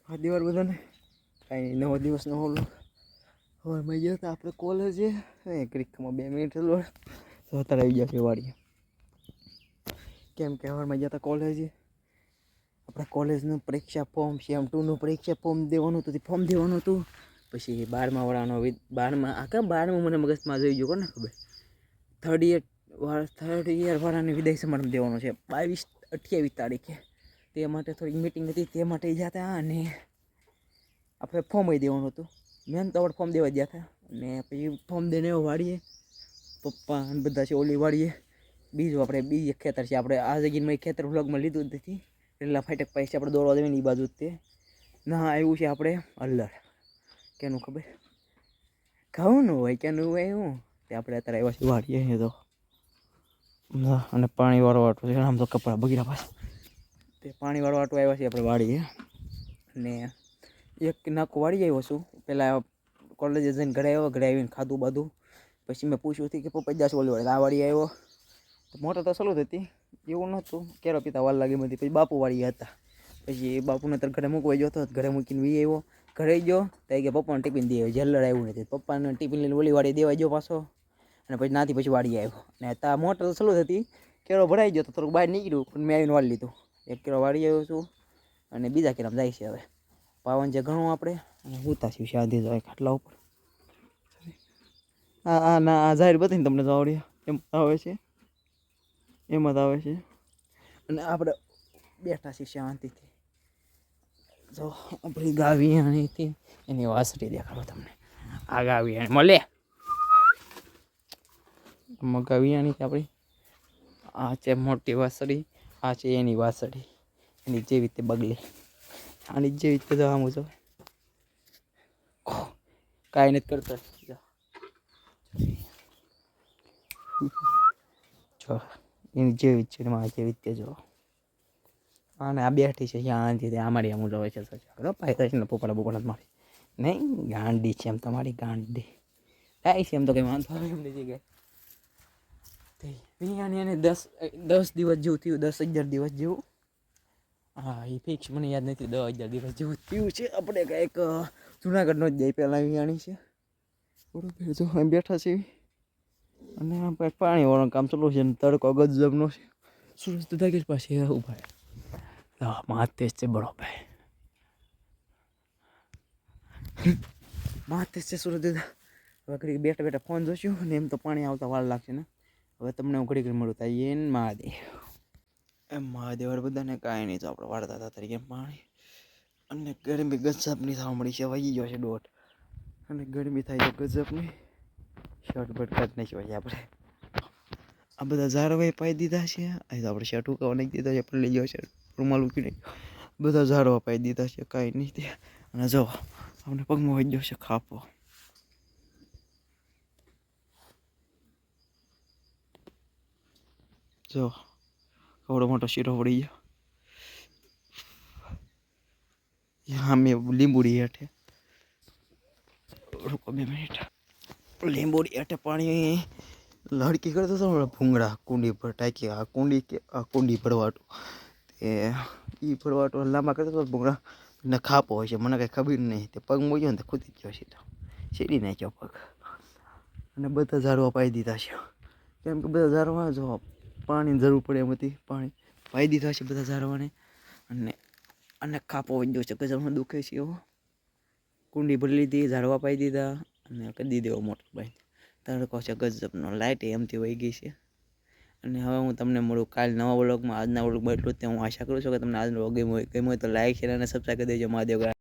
આ દિવસ બધાને કાંઈ નવો દિવસનો હોલો હવે મેં ગયા હતા આપણે કોલેજે ક્રિકમાં 2 મિનિટ લો તો અત્યારે આવી ગયા છે વાડીએ. કેમ કે હવે મેં ગયા હતા કોલેજે આપણે કોલેજનું પરીક્ષા ફોર્મ CM2નું પરીક્ષા ફોર્મ દેવાનું હતું ફોર્મ દેવાનું હતું. પછી 12મા વાળાનો 12મા આખા 12મા મને મગજમાં જોઈ ગયો કોને ખબર. થર્ડ યર વાળાને વિદાય સમારંભ દેવાનો છે 22-28 તારીખે. તે માટે થોડીક મીટિંગ હતી તે માટે જતા અને આપણે ફોર્મ દેવાનું હતું. મેન તો આપણે ફોર્મ દેવા ગયા હતા અને પછી ફોર્મ દઈને વાળીએ પપ્પા અને બધા છે ઓલી વાળીએ. બીજું આપણે બીજે ખેતર છે આપણે આ જગ્યામાં ખેતર વ્લોગમાં લીધું જ નથી. પેલા ફાટક પાસે આપણે દોડવા દેવી ને એ બાજુ તે ના આવ્યું છે આપણે અલ્લર કેનું ખબર ઘઉંનું હોય કેનું હોય એવું તે આપણે અત્યારે આવ્યા છે વાળીએ તો અને પાણી વાળવાટું છે આમ તો કપડાં બગીરા પાસે તે પાણી વાળવાટું આવ્યા છે આપણે વાળીએ. અને એક નાખું વાળી આવ્યો છું પહેલાં કોલેજે જઈને ઘરે આવ્યો ઘરે આવીને ખાધું બાધું પછી મેં પૂછ્યું હતું કે પપ્પા 10 ઓલી વાળી આ વાળી આવ્યો મોટર તો ચાલુ જ હતી એવું નહોતું કેરો પીતા વાર લાગી બધી. પછી બાપુ વાળી હતા પછી બાપુને તો ઘરે મૂકવા ગયો હતો ઘરે મૂકીને વી આવ્યો ઘરે ગયો તો કે પપ્પાને ટિફિન દે આવ્યો જેલર આવ્યું નથી પપ્પાને ટિફિન લઈને ઓલી વાળી દેવા ગયો પાછો અને પછી નાથી પછી વાળી આવ્યો અને તા મોટર તો ચાલુ જ હતી કેરો ભરાઈ ગયો તો થોડુંક બહાર નીકળ્યું પણ મેં આવીને વાળી લીધું. એક કેરો વાળી આવ્યો છું અને બીજા કેરામાં જાય છે હવે પાવન છે ઘણું આપણે અને હુતા છીએ શાંતિ જાય ખાટલા ઉપર. આ જાહેર બતાવીને તમને તો આવડે એમ આવે છે એમાં જ આવે છે અને આપણે બેઠા છીએ શાંતિથી. જો આપણી ગાવિયાણી હતી એની વાસળી દેખાડો તમને. આ ગાવિયાણી મળે ગાવિયાણી છે આપણી. આ છે મોટી વાસળી આ છે એની વાસળી એની જેવી રીતે બગલી આની જેવી રીતે આમ જો કાંઈ નથી કરતા જો એની જેવી છે જેવી રીતે જો અને આ બેઠી છે શાંતિથી અમારી આમ જોવે છે પાય ને પોપડા બોપડા મારી નહીં ગાંડી છે એમ તમારી ગાંડી થાય છે એમ તો કંઈ વાંધો આવે એમ નથી ગઈ વિયાની એને 10 દિવસ જેવું થયું 10-11 દિવસ જેવું. હા એ ફિક્સ મને યાદ નથી 10-11 દિવસ જેવું થયું છે. આપણે કંઈક જુનાગઢ નો જ જાય પહેલાં વિયાણી છે બરોબર જો અહીં બેઠા છે અને કંઈક પાણી વાળવાનું કામ ચાલુ છે. તડકો ગજબનો છે સુરજ તો દાગેશ પાસે ઉભા માથેજ છે બરોબર માથેજ છે સુરજ દાદા. હવે ઘડી બેઠા બેઠા ફોન જોશું અને એમ તો પાણી આવતા વાર લાગશે ને. હવે તમને હું ઘડી મળું થાય એન મહાદેવ એમ મહાદેવ બધાને કાંઈ નહીં તો આપણે વાળતા હતા તરીકે પાણી અને ગરમી ગજબની થવા મળી છે. વાગી ગયો છે 1:30 અને ગરમી થાય છે ગજબની. શર્ટ બટ કાઢ નાખ્યો છે આપણે. આ બધા ઝાડવાએ પાઈ દીધા છે અહીં તો આપણે શર્ટ ઉકાવા નાખી દીધા છે પલળી ગયો છે રૂમાલ ઉકીને બધા ઝાડવા પાઈ દીધા છે કાંઈ નહીં ત્યાં. અને જો આપણે પગમાં વાગી ગયો છે ખાપો. જો આવડો મોટો શીરો પડી ગયો. હા મેં લીંબુડી હેઠે રૂકો 2 મિનિટ લીંબુડી હેઠે પાણી લડકી કરતો હતો ભૂંગળા કુંડી પર ટાંકી આ કુંડી ભરવાટું એ ભરવાટું લાંબા કરતો હતો ભૂંગળા ને ખાપો હોય છે મને કંઈ ખબર નહીં તે પગ મૂક્યો ને તો ખૂટી ગયો સીધો સીડી નાખ્યો પગ. અને બધા ઝાડવા પાઈ દીધા છે કેમ કે બધા ઝાડવા જો પાણીની જરૂર પડે એમ હતી પાણી પાઈ દીધા છે બધા ઝાડવાને. અને ખાપો વધ્યો છે ગજબમાં દુખે છે એવો. કુંડી ભરી લીધી ઝાડવા પાઈ દીધા અને કરી દેવો મોટર બાઈ તડકો છે ગજબનો. લાઇટ એમથી વહી ગઈ છે. અને હવે હું તમને મળું કાલ નવા વ્લોગમાં. આજના વ્લોગમાં એટલું જ હું આશા કરું છું કે તમને આજનો વ્લોગ ગમ્યો હોય તો લાઈક શેર અને સબસ્ક્રાઈબ કરી દેજો. મહાદેવ.